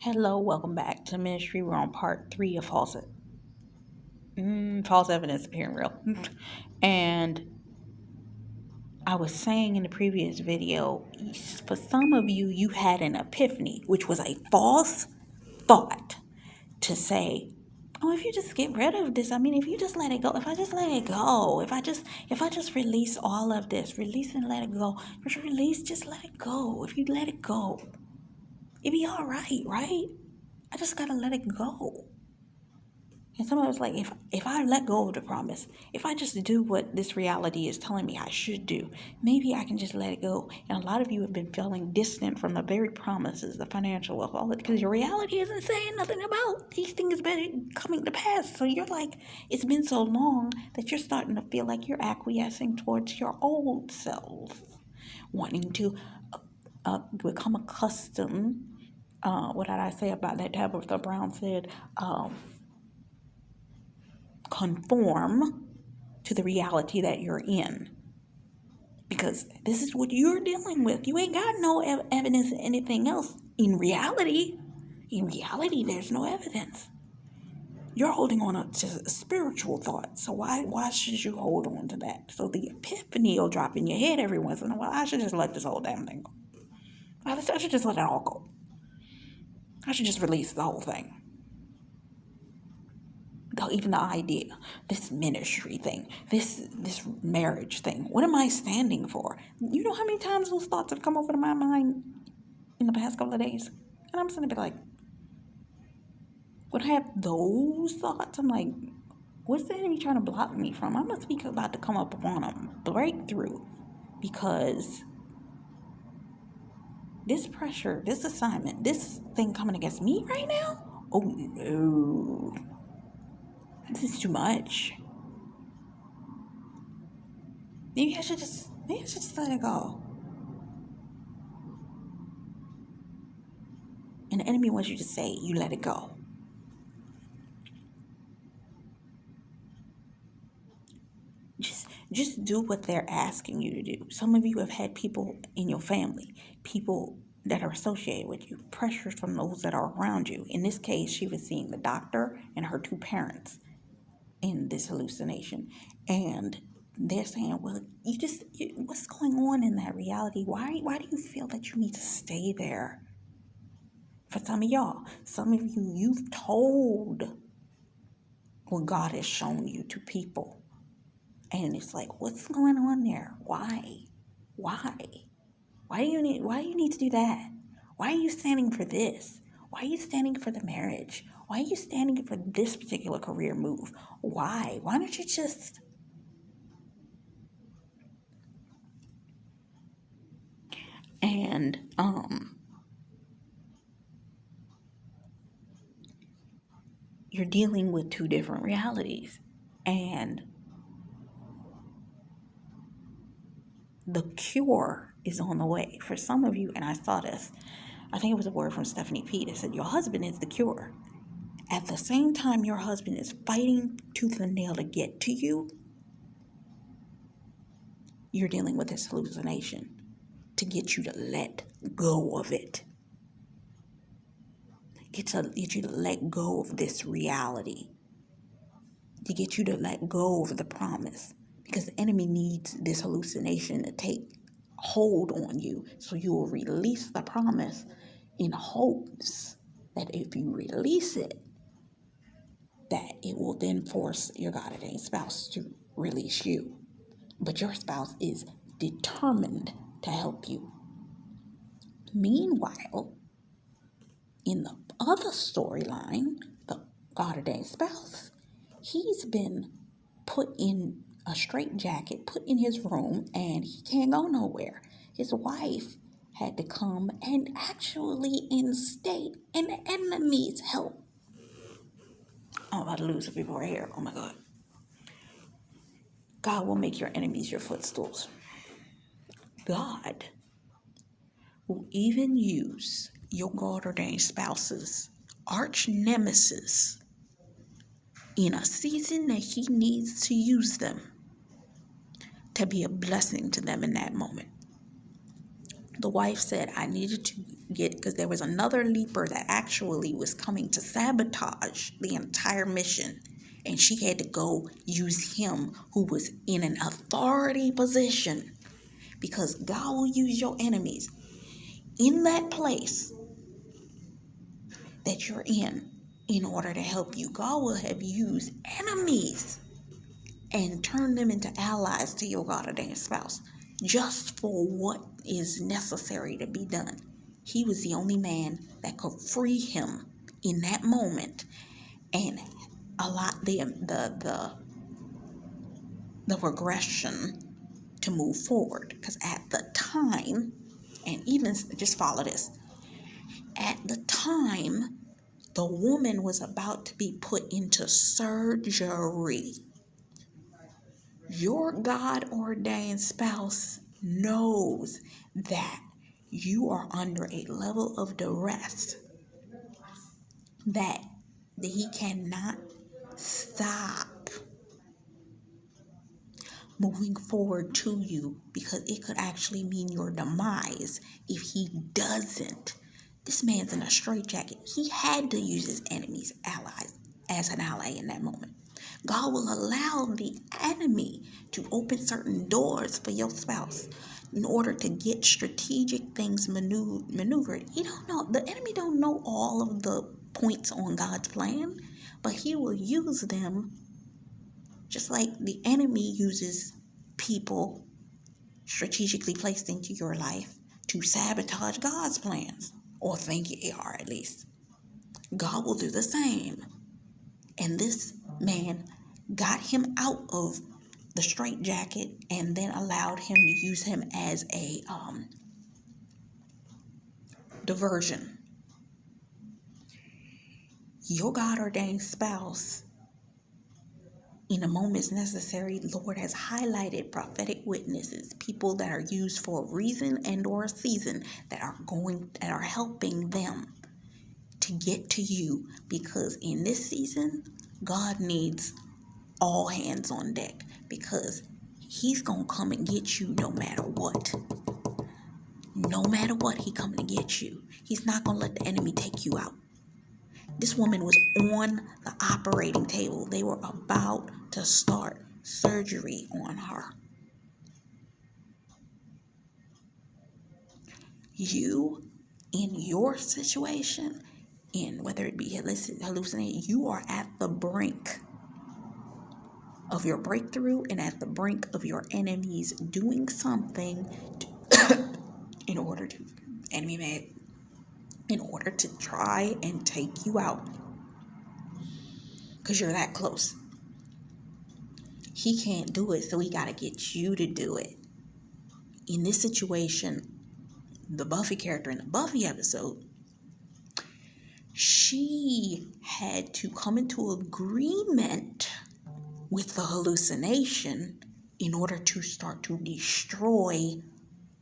Hello, welcome back to the ministry. We're on part 3 of false evidence appearing real. And I was saying in the previous video, for some of you, you had an epiphany, which was a false thought to say, oh, if you just get rid of this, if you just let it go, if I just let it go, if I just release all of this, release and let it go, just let it go. If you let it go, it'd be all right, right? I just gotta let it go. And some of us like, if I let go of the promise, if I just do what this reality is telling me I should do, maybe I can just let it go. And a lot of you have been feeling distant from the very promises, the financial wealth, all that, because your reality isn't saying nothing about these things been coming to pass. So you're like, it's been so long that you're starting to feel like you're acquiescing towards your old self, wanting to become accustomed. What did I say about that? Tabitha Brown said, conform to the reality that you're in, because this is what you're dealing with. You ain't got no evidence of anything else. In reality there's no evidence. You're holding on to a spiritual thought, so why should you hold on to that? So the epiphany will drop in your head every once in a while. I should just let this whole damn thing go. I should just let it all go. I should just release the whole thing. Even the idea, this ministry thing, this marriage thing. What am I standing for? You know how many times those thoughts have come over to my mind in the past couple of days? And I'm sitting there like, when I have those thoughts, I'm like, what's the enemy trying to block me from? I must be about to come up on a breakthrough, because this pressure, this assignment, this thing coming against me right now, oh no, this is too much. Maybe I should just let it go. And the enemy wants you to say, you let it go. Just do what they're asking you to do. Some of you have had people in your family, people that are associated with you, pressures from those that are around you. In this case, she was seeing the doctor and her 2 parents in this hallucination. And they're saying, well, what's going on in that reality? Why do you feel that you need to stay there? For some of y'all, some of you, you've told what God has shown you to people. And it's like, what's going on there? Why? Why do you need to do that? Why are you standing for this? Why are you standing for the marriage? Why are you standing for this particular career move? Why don't you just... And you're dealing with 2 different realities, and the cure is on the way for some of you. And I saw this, I think it was a word from Stephanie P. that said, your husband is the cure. At the same time your husband is fighting tooth and nail to get to you, you're dealing with this hallucination to get you to let go of it. Get you to let go of this reality. To get you to let go of the promise. Because the enemy needs this hallucination to take hold on you, so you will release the promise in hopes that if you release it, that it will then force your God-ordained spouse to release you. But your spouse is determined to help you. Meanwhile, in the other storyline, the God-ordained spouse, he's been put in a straitjacket, put in his room, and he can't go nowhere. His wife had to come and actually instate an enemy's help. I'm about to lose some people right here. Oh my God. God will make your enemies your footstools. God will even use your God-ordained spouse's arch nemesis in a season that he needs to use them to be a blessing to them in that moment. The wife said, I needed to get, because there was another leaper that actually was coming to sabotage the entire mission. And she had to go use him, who was in an authority position, because God will use your enemies in that place that you're in order to help you. God will have used enemies and turn them into allies to your God ordained spouse just for what is necessary to be done. He was the only man that could free him in that moment and allow the regression to move forward. Because at the time, and even just follow this, at the time the woman was about to be put into surgery, your God ordained spouse knows that you are under a level of duress that he cannot stop moving forward to you, because it could actually mean your demise if he doesn't. This man's in a straitjacket. He had to use his enemies, allies, as an ally in that moment. God will allow the enemy to open certain doors for your spouse in order to get strategic things maneuvered. He don't know. The enemy don't know all of the points on God's plan, but he will use them just like the enemy uses people strategically placed into your life to sabotage God's plans, or think they are at least. God will do the same. And this man got him out of the straitjacket and then allowed him to use him as a diversion. Your God ordained spouse, in a moment's necessary, the Lord has highlighted prophetic witnesses, people that are used for a reason and or a season, that are helping them to get to you, because in this season, God needs all hands on deck, because he's gonna come and get you no matter what. No matter what, he coming to get you. He's not gonna let the enemy take you out. This woman was on the operating table. They were about to start surgery on her. You, in your situation, in whether it be hallucinating, you are at the brink of your breakthrough and at the brink of your enemies doing something in order to, enemy mad, in order to try and take you out, because you're that close. He can't do it, so he got to get you to do it. In this situation, the Buffy character in the Buffy episode, she had to come into agreement with the hallucination in order to start to destroy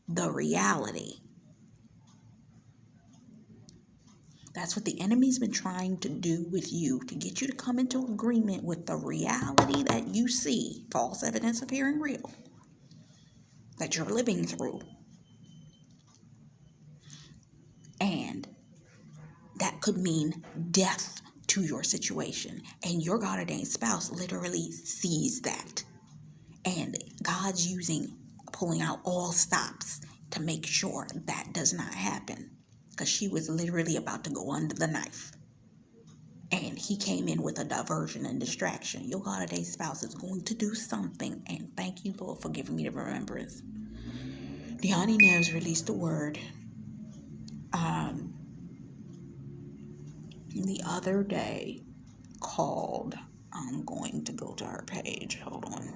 the reality. That's what the enemy's been trying to do with you, to get you to come into agreement with the reality that you see, false evidence appearing real, that you're living through. And that could mean death to your situation. And your God ordained spouse literally sees that. And God's pulling out all stops to make sure that does not happen. Because she was literally about to go under the knife. And he came in with a diversion and distraction. Your God ordained spouse is going to do something. And thank you, Lord, for giving me the remembrance. Deani Neves released a word the other day called, I'm going to go to her page. Hold on.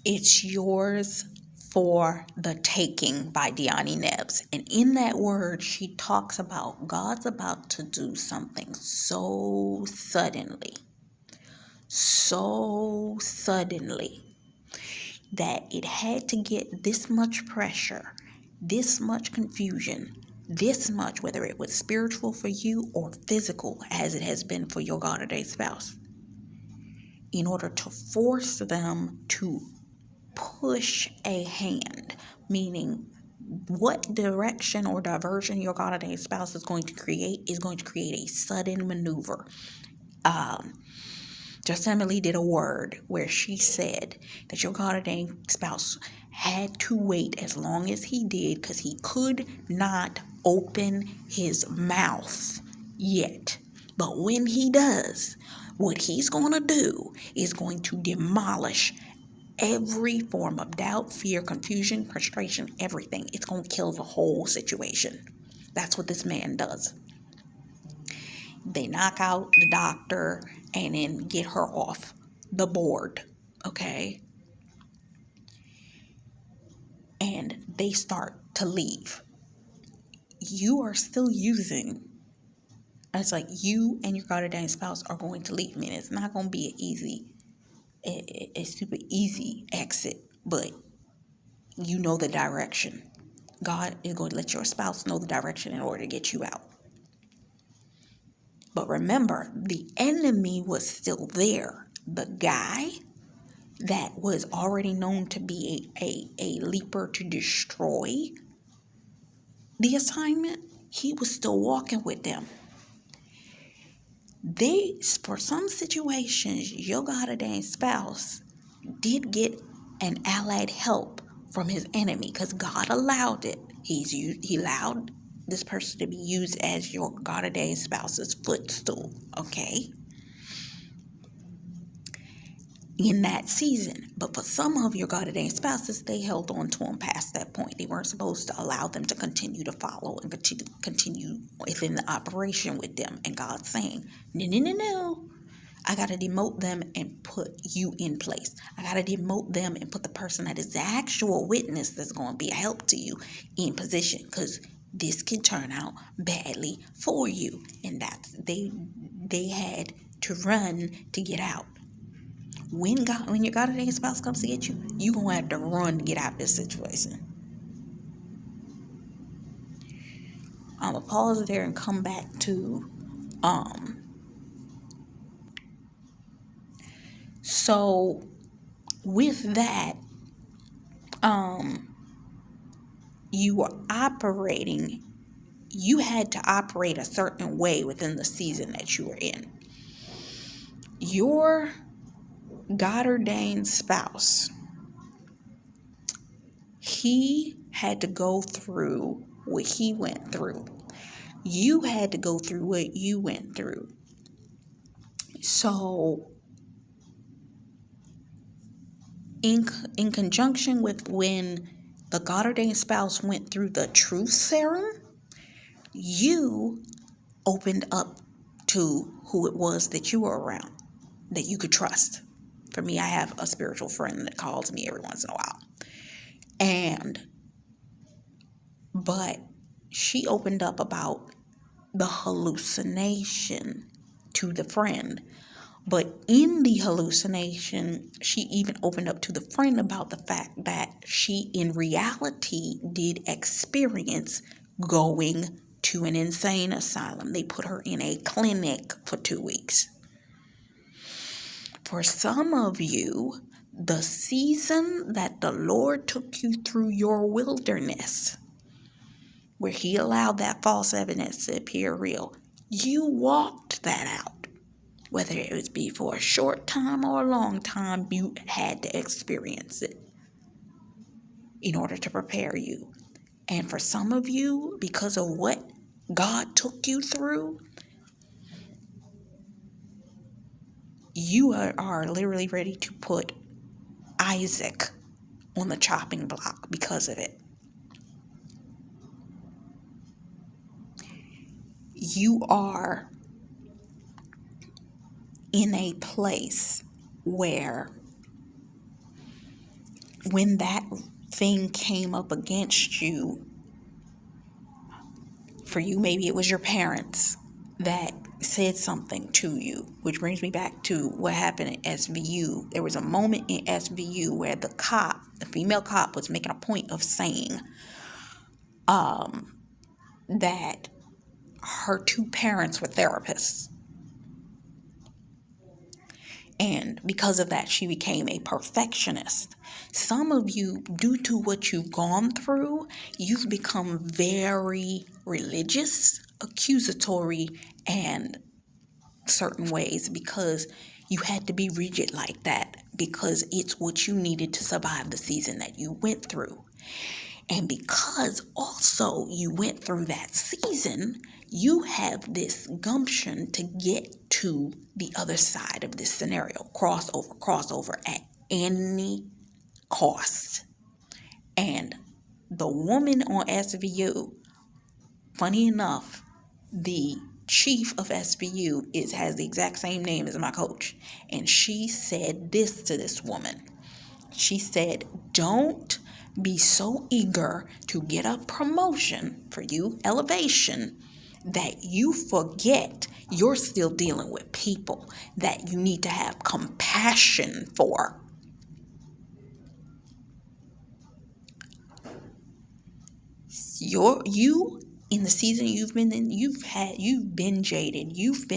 It's Yours for the Taking by Deani Neves. And in that word, she talks about God's about to do something so suddenly, that it had to get this much pressure, this much confusion, this much, whether it was spiritual for you or physical, as it has been for your God ordained spouse, in order to force them to push a hand, meaning what direction or diversion your God ordained spouse is going to create a sudden maneuver. Just Emily did a word where she said that your God ordained spouse had to wait as long as he did because he could not open his mouth yet. But when he does, what he's going to do is going to demolish every form of doubt, fear, confusion, frustration, everything. It's going to kill the whole situation. That's what this man does. They knock out the doctor and then get her off the board, okay? And they start to leave. You are still using, it's like you and your God ordained spouse are going to leave. I mean, it's not going to be a super easy exit, but you know the direction. God is going to let your spouse know the direction in order to get you out. But remember, the enemy was still there. The guy that was already known to be a leaper to destroy the assignment, he was still walking with them. For some situations, your God ordained spouse did get an allied help from his enemy because God allowed it. He allowed this person to be used as your God ordained spouse's footstool, okay? In that season. But for some of your God ordained spouses, they held on to them past that point. They weren't supposed to allow them to continue to follow and continue within the operation with them. And God's saying, no. I got to demote them and put you in place. I got to demote them and put the person that is the actual witness that's going to be a help to you in position, because this can turn out badly for you. And that's they had to run to get out. When your God ordained spouse comes to get you, you're going to have to run to get out of this situation. I'm going to pause there and come back to, so with that, you had to operate a certain way within the season that you were in. Your God ordained spouse, he had to go through what he went through. You had to go through what you went through. So, in conjunction with when the God ordained spouse went through the truth serum, you opened up to who it was that you were around, that you could trust. For me, I have a spiritual friend that calls me every once in a while. But she opened up about the hallucination to the friend. But in the hallucination, she even opened up to the friend about the fact that she in reality did experience going to an insane asylum. They put her in a clinic for 2 weeks. For some of you, the season that the Lord took you through your wilderness, where he allowed that false evidence to appear real, you walked that out. Whether it was be for a short time or a long time, you had to experience it in order to prepare you. And for some of you, because of what God took you through, you are literally ready to put Isaac on the chopping block because of it. You are in a place where when that thing came up against you, for you, maybe it was your parents that said something to you, which brings me back to what happened at SVU. There was a moment in SVU where the female cop, was making a point of saying that her two parents were therapists. And because of that, she became a perfectionist. Some of you, due to what you've gone through, you've become very religious, accusatory, and certain ways because you had to be rigid like that because it's what you needed to survive the season that you went through. And because also you went through that season, you have this gumption to get to the other side of this scenario. Crossover at any cost. And the woman on SVU, funny enough, the chief of SVU has the exact same name as my coach. And she said this to this woman. She said, don't be so eager to get a promotion for you, elevation, that you forget you're still dealing with people that you need to have compassion for. You in the season you've been in, you've been jaded, you've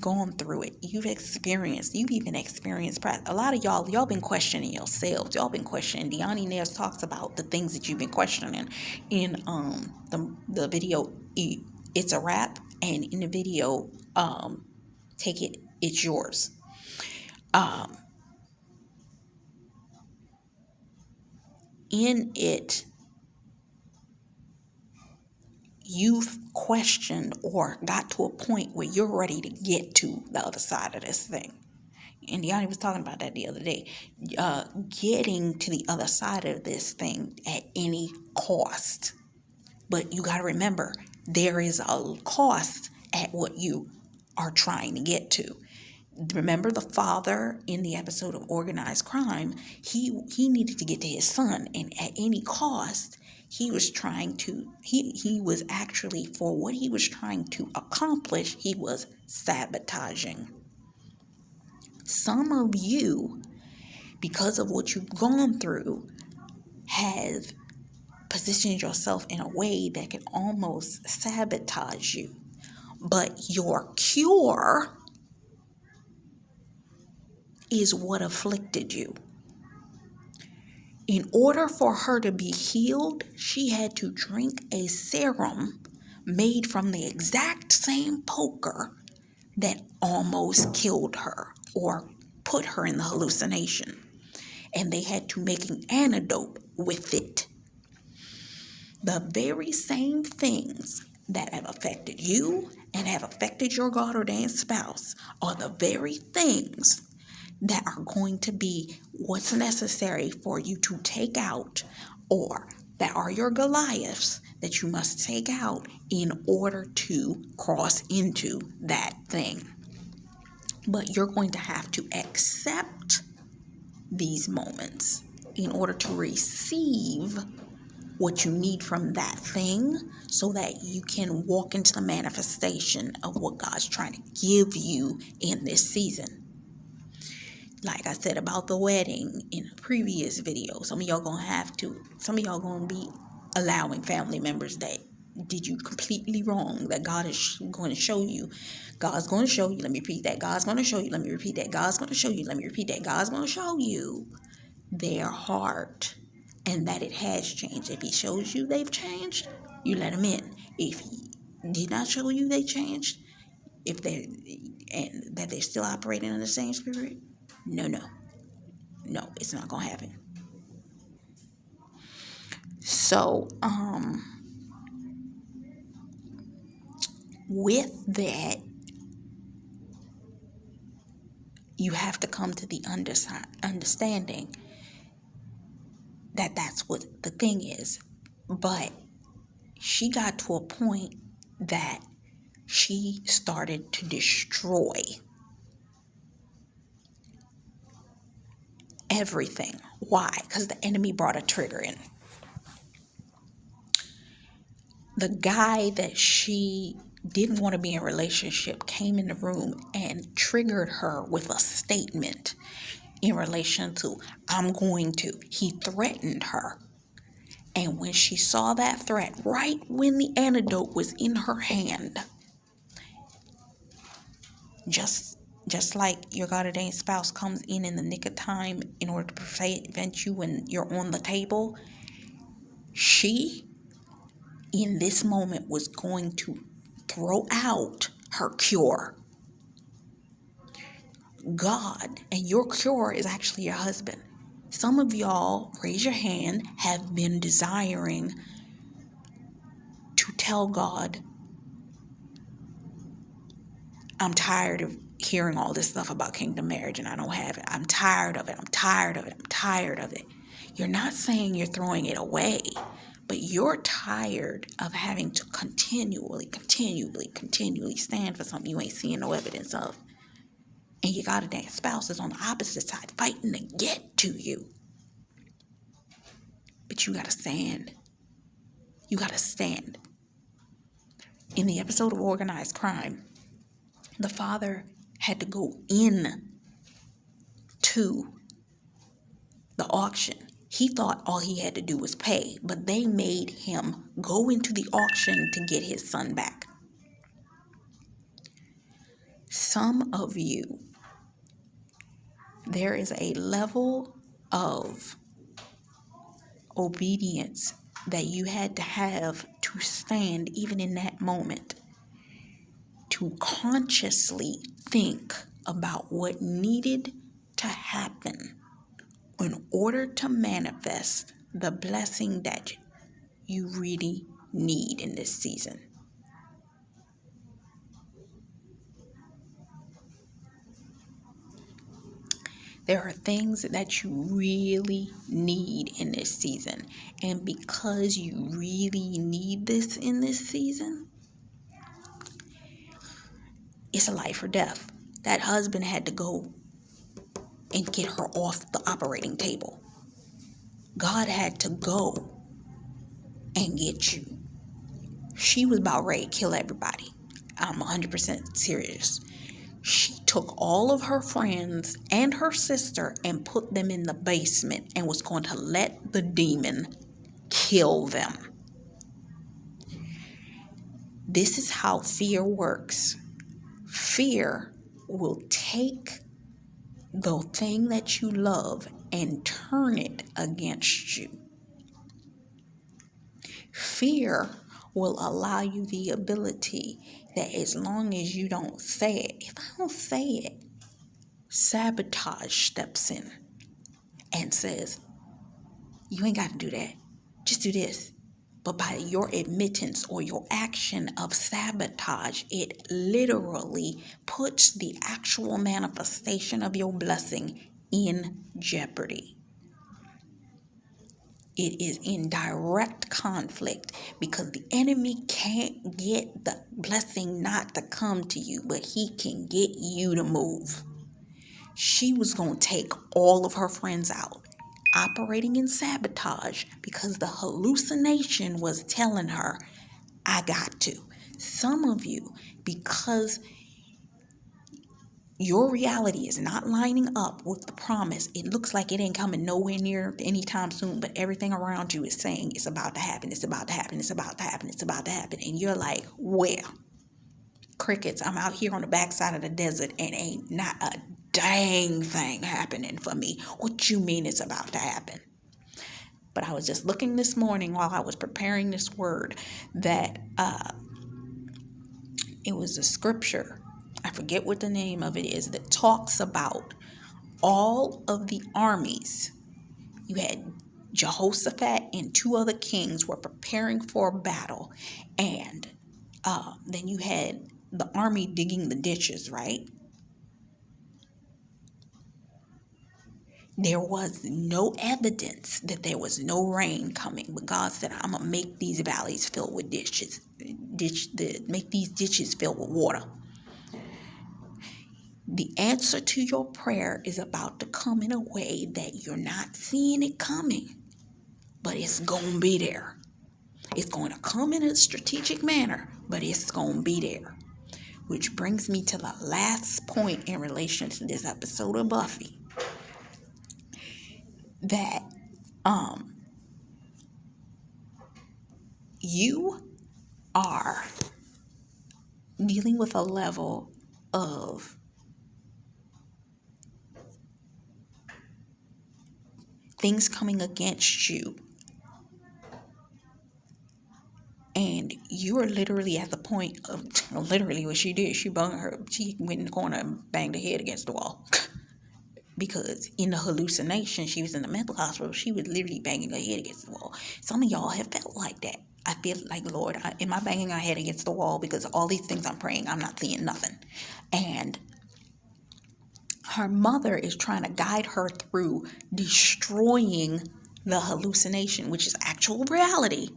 gone through it, you've even experienced a lot of y'all been questioning yourselves, y'all been questioning. Deani Nares talks about the things that you've been questioning in the video It's a Wrap, and in the video Take It, It's Yours. In it, you've questioned or got to a point where you're ready to get to the other side of this thing. And Deani was talking about that the other day. Getting to the other side of this thing at any cost. But you got to remember, there is a cost at what you are trying to get to. Remember the father in the episode of Organized Crime, he needed to get to his son, and at any cost, he was actually, for what he was trying to accomplish, he was sabotaging. Some of you, because of what you've gone through, have positioned yourself in a way that can almost sabotage you. But your cure is what afflicted you. In order for her to be healed, she had to drink a serum made from the exact same poker that almost killed her or put her in the hallucination. And they had to make an antidote with it. The very same things that have affected you and have affected your God ordained spouse are the very things that are going to be what's necessary for you to take out, or that are your Goliaths that you must take out in order to cross into that thing. But you're going to have to accept these moments in order to receive what you need from that thing so that you can walk into the manifestation of what God's trying to give you in this season. Like I said about the wedding in a previous video, some of y'all gonna be allowing family members that did you completely wrong, that God is going to show you. God's going to show you. Let me repeat that. God's going to show you. Let me repeat that. God's going to show you. Let me repeat that. God's going to show you their heart and that it has changed. If he shows you they've changed, you let them in. If he did not show you they changed, and that they're still operating in the same spirit, no, it's not gonna happen. So with that, you have to come to the understanding that that's what the thing is. But she got to a point that she started to destroy everything. Why? Because the enemy brought a trigger in. The guy that she didn't want to be in a relationship came in the room and triggered her with a statement in relation to, he threatened her. And when she saw that threat, right when the antidote was in her hand, just just like your God ordained spouse comes in the nick of time in order to prevent you when you're on the table, she, in this moment, was going to throw out her cure. God, and your cure is actually your husband. Some of y'all, raise your hand, have been desiring to tell God, I'm tired of hearing all this stuff about kingdom marriage and I don't have it. I'm tired of it. I'm tired of it. I'm tired of it. You're not saying you're throwing it away, but you're tired of having to continually stand for something you ain't seeing no evidence of. And you got a damn spouse is on the opposite side fighting to get to you. But you got to stand. You got to stand. In the episode of Organized Crime, the father had to go in to the auction. He thought all he had to do was pay, but they made him go into the auction to get his son back. Some of you, there is a level of obedience that you had to have to stand even in that moment, to consciously think about what needed to happen in order to manifest the blessing that you really need in this season. There are things that you really need in this season. And because you really need this in this season, it's a life or death. That husband had to go and get her off the operating table. God had to go and get you. She was about ready to kill everybody. I'm 100% serious. She took all of her friends and her sister and put them in the basement and was going to let the demon kill them. This is how fear works. Fear will take the thing that you love and turn it against you. Fear will allow you the ability that as long as you don't say it, if I don't say it, sabotage steps in and says, you ain't got to do that. Just do this. But by your admittance or your action of sabotage, it literally puts the actual manifestation of your blessing in jeopardy. It is in direct conflict because the enemy can't get the blessing not to come to you, but he can get you to move. She was going to take all of her friends out, operating in sabotage because the hallucination was telling her, I got to. Some of you, because your reality is not lining up with the promise, it looks like it ain't coming nowhere near anytime soon, but everything around you is saying it's about to happen, it's about to happen, it's about to happen, it's about to happen. And you're like, where? Crickets. I'm out here on the backside of the desert and ain't not a dang thing happening for me. What you mean it's about to happen? But I was just looking this morning while I was preparing this word that it was a scripture, I forget what the name of it is, that talks about all of the armies. You had Jehoshaphat and two other kings were preparing for a battle, and then you had the army digging the ditches, right? There was no evidence that there was no rain coming, but God said, I'm going to make these valleys filled with ditches, make these ditches filled with water. The answer to your prayer is about to come in a way that you're not seeing it coming, but it's going to be there. It's going to come in a strategic manner, but it's going to be there. Which brings me to the last point in relation to this episode of Buffy. That you are dealing with a level of things coming against you, and you are literally at the point of literally what she did. She went in the corner and banged her head against the wall. Because in the hallucination, she was in the mental hospital. She was literally banging her head against the wall. Some of y'all have felt like that. I feel like, Lord, am I banging my head against the wall? Because all these things I'm praying, I'm not seeing nothing. And her mother is trying to guide her through destroying the hallucination, which is actual reality.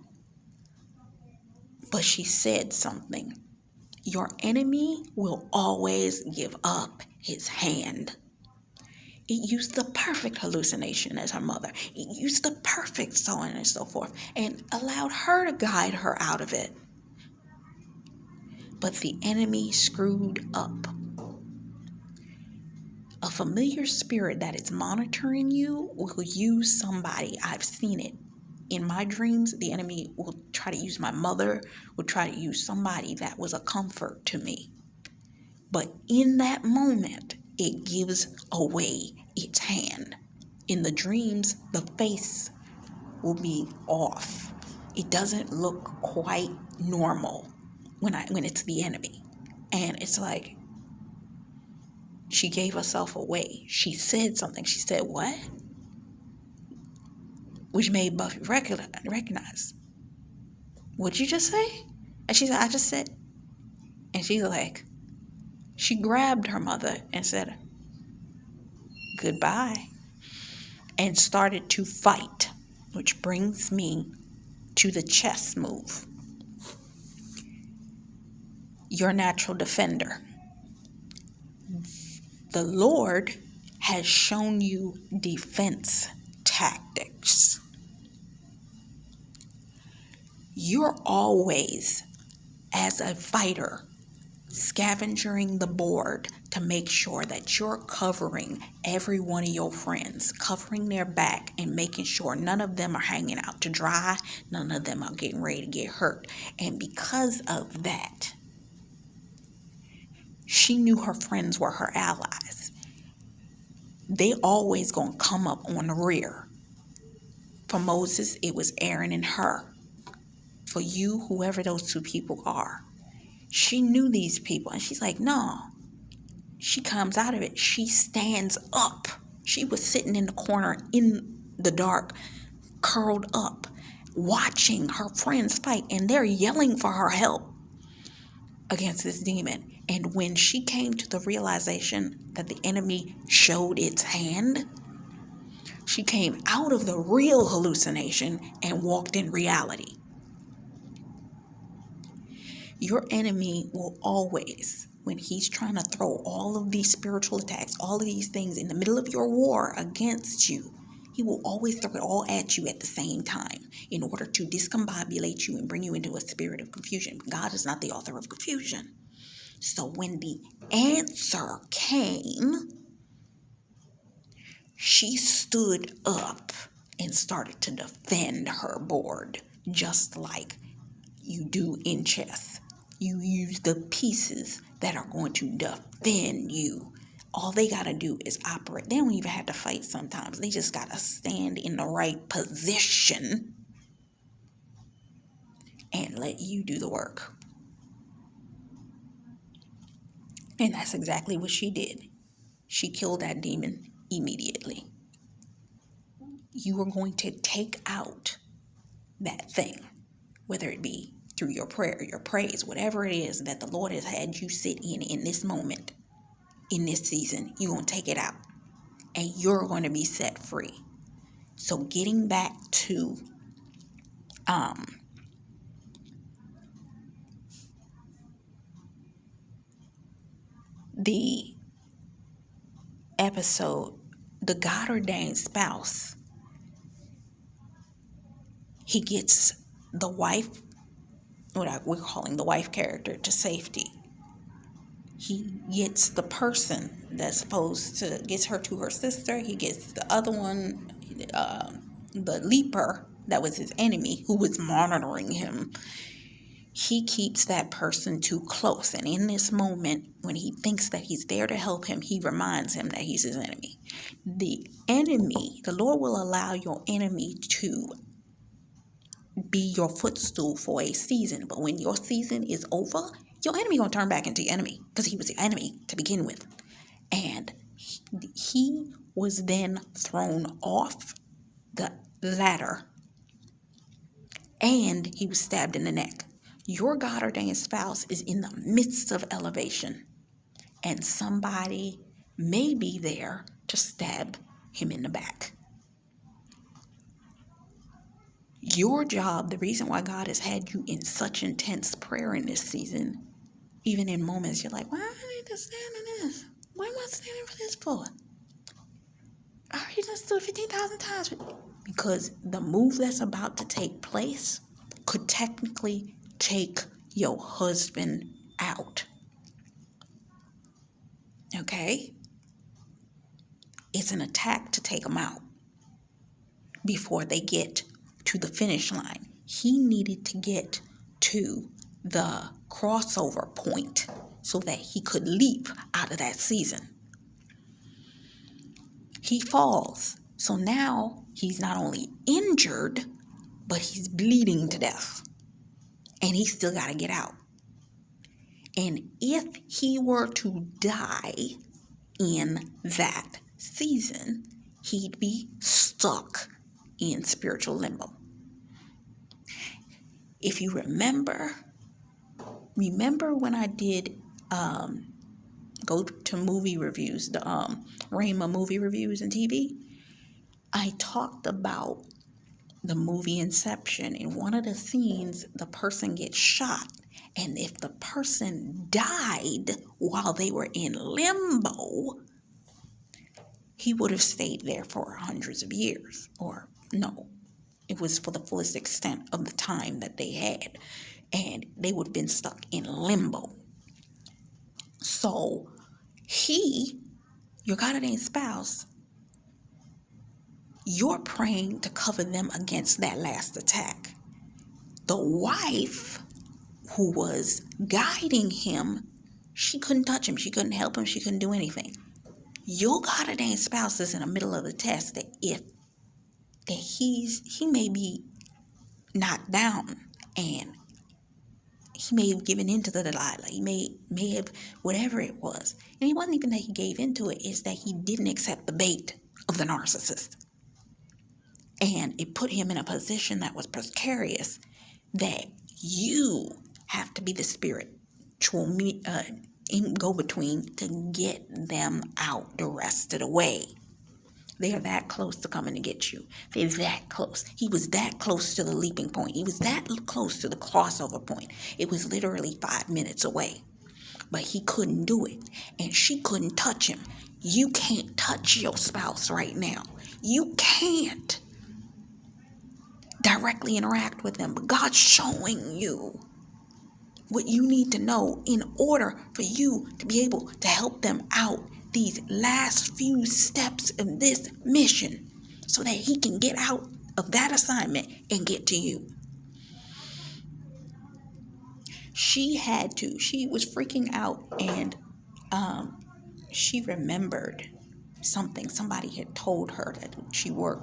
But she said something. Your enemy will always give up his hand. It used the perfect hallucination as her mother. It used the perfect so on and so forth, and allowed her to guide her out of it. But the enemy screwed up. A familiar spirit that is monitoring you will use somebody. I've seen it. In my dreams, the enemy will try to use my mother, will try to use somebody that was a comfort to me. But in that moment, it gives away its hand. In the dreams, the face will be off. It doesn't look quite normal when it's the enemy. And it's like, she gave herself away. She said something. She said, what? Which made Buffy recognize. What'd you just say? And she said, I just said. And she's like, she grabbed her mother and said, goodbye. And started to fight, which brings me to the chess move. Your natural defender. The Lord has shown you defense tactics. You're always, as a fighter, scavenging the board to make sure that you're covering every one of your friends, covering their back and making sure none of them are hanging out to dry, none of them are getting ready to get hurt. And because of that, she knew her friends were her allies. They always gonna come up on the rear. For Moses, it was Aaron and her. For you, whoever those two people are. She knew these people, and she's like, no. She comes out of it. She stands up. She was sitting in the corner in the dark, curled up, watching her friends fight, and they're yelling for her help against this demon. And when she came to the realization that the enemy showed its hand, she came out of the real hallucination and walked in reality. Your enemy will always, when he's trying to throw all of these spiritual attacks, all of these things in the middle of your war against you, he will always throw it all at you at the same time in order to discombobulate you and bring you into a spirit of confusion. God is not the author of confusion. So when the answer came, she stood up and started to defend her board, just like you do in chess. You use the pieces that are going to defend you. All they got to do is operate. They don't even have to fight sometimes. They just got to stand in the right position and let you do the work. And that's exactly what she did. She killed that demon immediately. You are going to take out that thing, whether it be through your prayer, your praise, whatever it is that the Lord has had you sit in this moment, in this season, you're going to take it out and you're going to be set free. So getting back to the episode, the God ordained spouse, he gets the wife, we're calling the wife character, to safety. He gets the person that's supposed to, gets her to her sister. He gets the other one, the leaper that was his enemy, who was monitoring him. he keeps that person too close. And in this moment, when he thinks that he's there to help him, he reminds him that he's his enemy. The enemy, the Lord will allow your enemy to be your footstool for a season. But when your season is over, your enemy going to turn back into your enemy, because he was your enemy to begin with. And he was then thrown off the ladder, and he was stabbed in the neck. Your God ordained spouse is in the midst of elevation, and somebody may be there to stab him in the back. Your job, the reason why God has had you in such intense prayer in this season, even in moments you're like, why do I need to stand in this? What am I standing for this for? I already done stood 15,000 times. Because the move that's about to take place could technically take your husband out. Okay? It's an attack to take him out before they get to the finish line. He needed to get to the crossover point so that he could leap out of that season. He falls. So now he's not only injured, but he's bleeding to death. And he's still got to get out. And if he were to die in that season, he'd be stuck in spiritual limbo. If you remember when I did go to movie reviews, the Rhema movie reviews and TV, I talked about the movie Inception. In one of the scenes, the person gets shot. And if the person died while they were in limbo, he would have stayed there for hundreds of years. Or no, it was for the fullest extent of the time that they had. And they would have been stuck in limbo. So your God ordained spouse, you're praying to cover them against that last attack. The wife who was guiding him, she couldn't touch him. She couldn't help him. She couldn't do anything. Your God ordained spouse is in the middle of the test that he may be knocked down, and he may have given into the Delilah. He may have, whatever it was. And it wasn't even that he gave into it, it's that he didn't accept the bait of the narcissist. And it put him in a position that was precarious, that you have to be the spiritual go-between to get them out the rest of the way. They are that close to coming to get you. They're that close. He was that close to the leaping point. He was that close to the crossover point. It was literally 5 minutes away. But he couldn't do it. And she couldn't touch him. You can't touch your spouse right now. You can't directly interact with them. But God's showing you what you need to know in order for you to be able to help them out these last few steps of this mission, so that he can get out of that assignment and get to you. She was freaking out, and she remembered something. Somebody had told her that she worked